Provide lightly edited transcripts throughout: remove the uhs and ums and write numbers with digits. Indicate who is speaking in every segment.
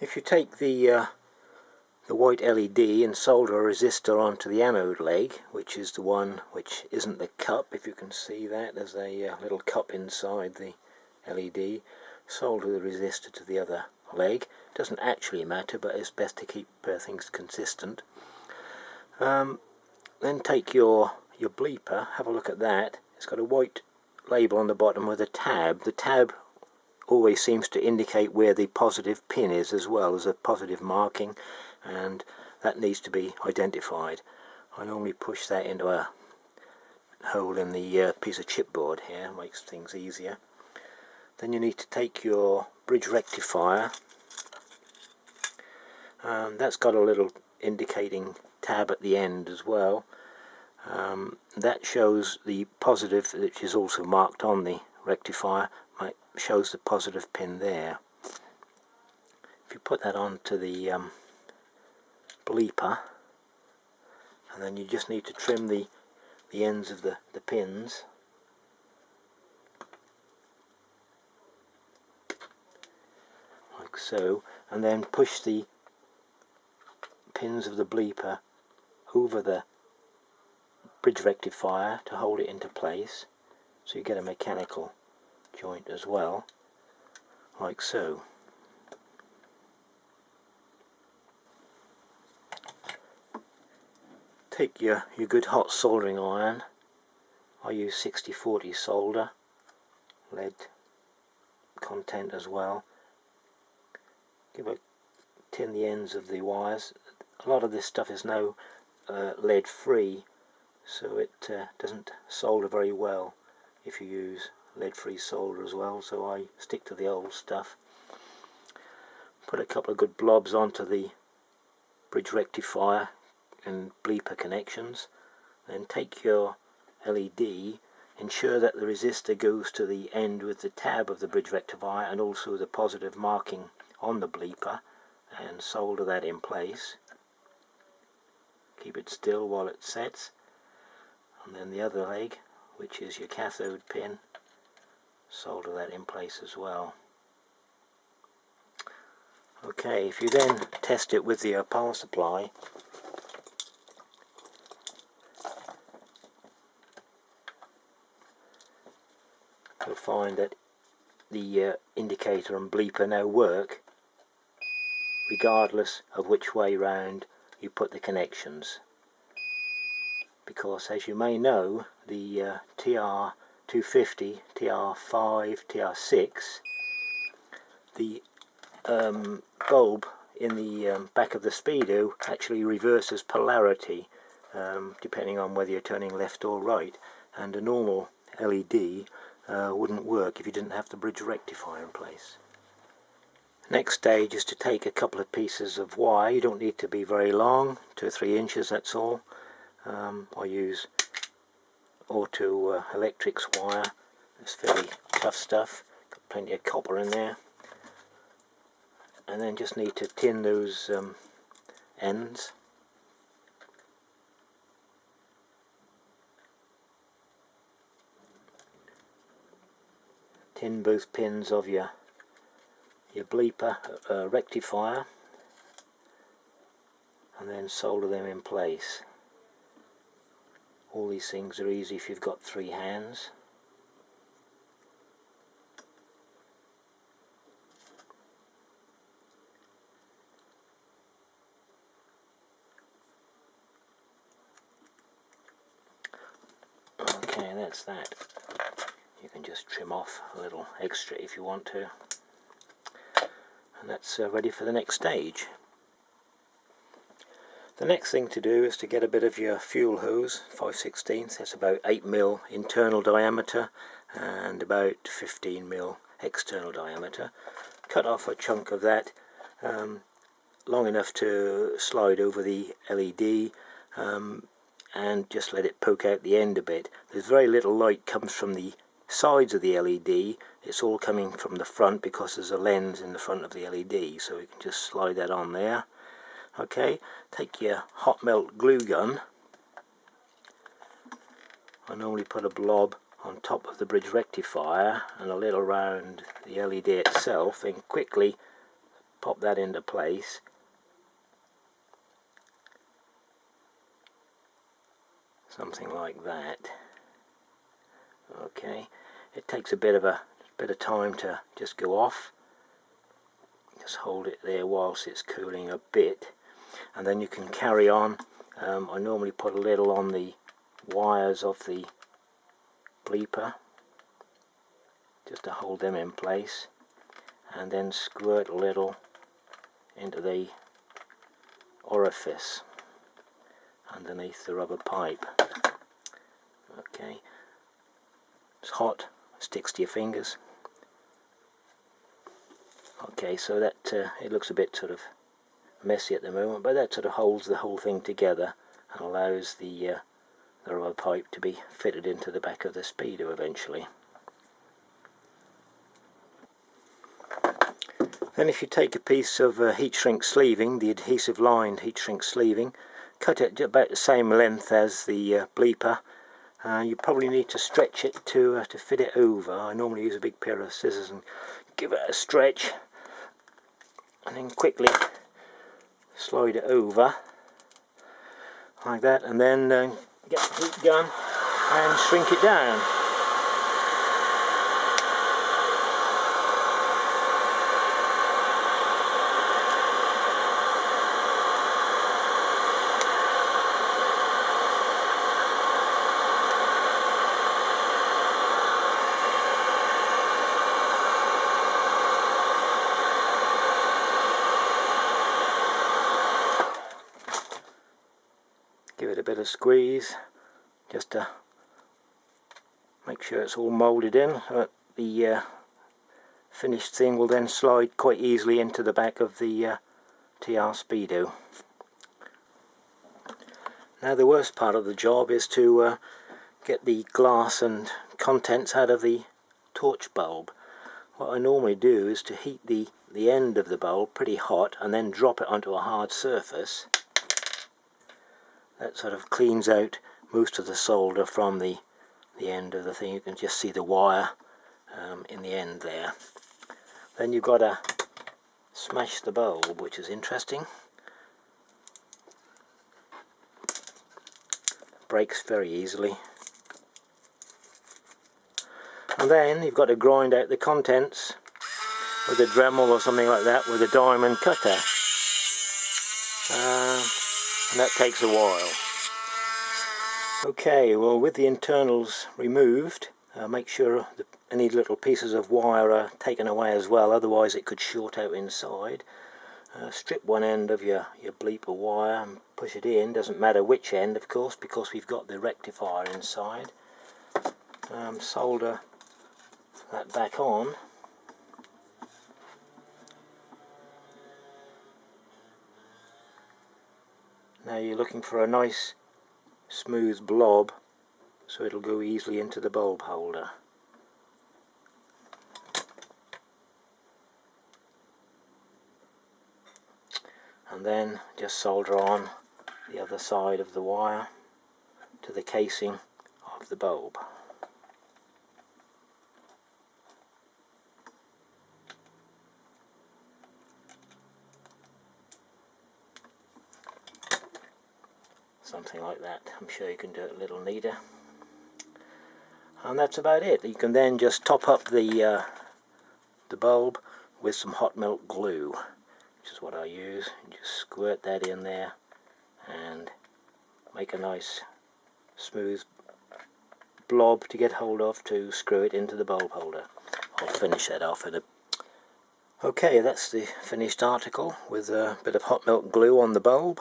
Speaker 1: If you take the white LED and solder a resistor onto the anode leg, which is the one which isn't the cup, if you can see that, there's a little cup inside the LED, solder the resistor to the other leg. Doesn't actually matter, but it's best to keep things consistent. Then take your bleeper, have a look at that. It's got a white label on the bottom with a tab. The tab always seems to indicate where the positive pin is as well. There's a positive marking, and that needs to be identified. I normally push that into a hole in the piece of chipboard here, makes things easier. Then you need to take your bridge rectifier. That's got a little indicating tab at the end as well. That shows the positive, which is also marked on the rectifier, shows the positive pin there. If you put that onto the bleeper, and then you just need to trim the ends of the pins. Like so, and then push the pins of the bleeper over the bridge rectifier to hold it into place, so you get a mechanical joint as well, like so. Take your good hot soldering iron. I use 60/40 solder, lead content as well. Tin the ends of the wires. A lot of this stuff is now lead free, so it doesn't solder very well if you use lead-free solder as well, so I stick to the old stuff. Put a couple of good blobs onto the bridge rectifier and bleeper connections, then take your LED, ensure that the resistor goes to the end with the tab of the bridge rectifier and also the positive marking on the bleeper, and solder that in place. Keep it still while it sets. And then the other leg, which is your cathode pin, solder that in place as well. Okay, if you then test it with the power supply, you'll find that the indicator and bleeper now work regardless of which way round you put the connections, because as you may know, the TR250, TR5, TR6, the bulb in the back of the speedo actually reverses polarity depending on whether you're turning left or right, and a normal LED wouldn't work if you didn't have the bridge rectifier in place. Next stage is to take a couple of pieces of wire. You don't need to be very long, 2 or 3 inches, that's all. I use Auto Electrics wire. It's fairly tough stuff, got plenty of copper in there. And then just need to tin those ends. Tin both pins of your bleeper rectifier, and then solder them in place. All these things are easy if you've got 3 hands. Okay, that's that. You can just trim off a little extra if you want to. And that's ready for the next stage. The next thing to do is to get a bit of your fuel hose, 5/16, that's about 8 mm internal diameter and about 15 mm external diameter. Cut off a chunk of that, long enough to slide over the LED, and just let it poke out the end a bit. There's very little light comes from the sides of the LED, it's all coming from the front because there's a lens in the front of the LED, so you can just slide that on there. Okay, take your hot melt glue gun. I normally put a blob on top of the bridge rectifier and a little around the LED itself, and quickly pop that into place. Something like that. Okay, it takes a bit of time to just go off. Just hold it there whilst it's cooling a bit, and then you can carry on. I normally put a little on the wires of the bleeper just to hold them in place, and then squirt a little into the orifice underneath the rubber pipe. Okay, it's hot, sticks to your fingers. Okay, so that it looks a bit sort of messy at the moment, but that sort of holds the whole thing together and allows the rubber pipe to be fitted into the back of the speedo eventually. Then if you take a piece of heat shrink sleeving, the adhesive lined heat shrink sleeving, cut it about the same length as the bleeper. You probably need to stretch it to fit it over. I normally use a big pair of scissors and give it a stretch, and then quickly slide it over like that, and then get the heat gun and shrink it down. Give it a bit of squeeze just to make sure it's all moulded in. The finished thing will then slide quite easily into the back of the TR Speedo. Now the worst part of the job is to get the glass and contents out of the torch bulb. What I normally do is to heat the end of the bulb pretty hot and then drop it onto a hard surface. That sort of cleans out most of the solder from the end of the thing. You can just see the wire in the end there. Then you've got to smash the bulb, which is interesting. Breaks very easily. And then you've got to grind out the contents with a Dremel or something like that with a diamond cutter. And that takes a while. Okay, well, with the internals removed, make sure that any little pieces of wire are taken away as well, otherwise it could short out inside. Strip one end of your bleeper wire and push it in. Doesn't matter which end, of course, because we've got the rectifier inside. Solder that back on. Now you're looking for a nice smooth blob so it'll go easily into the bulb holder. And then just solder on the other side of the wire to the casing of the bulb. Something like that. I'm sure you can do it a little neater. And that's about it. You can then just top up the bulb with some hot melt glue, which is what I use. You just squirt that in there and make a nice smooth blob to get hold of to screw it into the bulb holder. I'll finish that off in a... Okay, that's the finished article with a bit of hot melt glue on the bulb.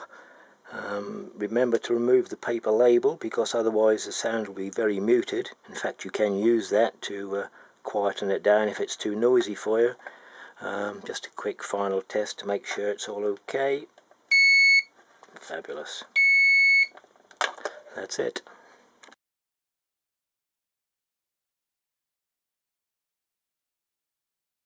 Speaker 1: Remember to remove the paper label, because otherwise the sound will be very muted. In fact, you can use that to quieten it down if it's too noisy for you. Just a quick final test to make sure it's all okay. Fabulous. That's it.